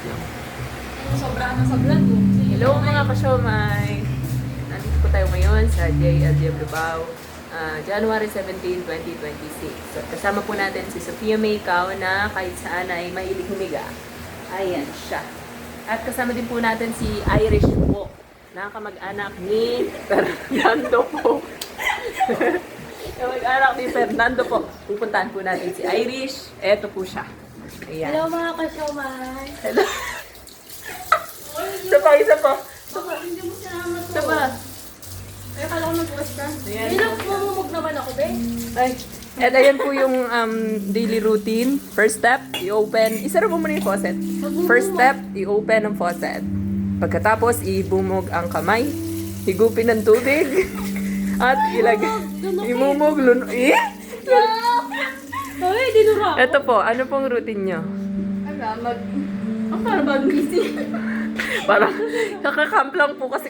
wait lang. Sobrang sa vlog ko. Hello mga ka-siomay! Nandito po tayo ngayon sa JLJ Lubao, January 17, 2026. So, kasama po natin si Sofia May Cao na kahit saan ay mahilig humiga. Ayan siya. At kasama din po natin si Irish po, na kamag-anak ni Fernando po. Kamag-anak ni Fernando po. Pupuntahan po natin si Irish. Eto po siya. Ayan. Hello mga ka-showman. Hello. Isa pa, isa pa. Hindi mo sinama to. Isa pa. Ay, akala ko nag-wash ka. Ayan. Hindi lang mamumog naman ako, be. Ay, at ayan po yung daily routine. First step, i-open. Isara mo muna yung faucet. First step, i-open ang faucet. Pagkatapos, ibumog ang kamay. Higupin ng tubig. At ilagay. Imumog, Ay, dinura ako. Ito po, ano pong routine nyo? Ang para bang busy. Parang kakakamp lang po kasi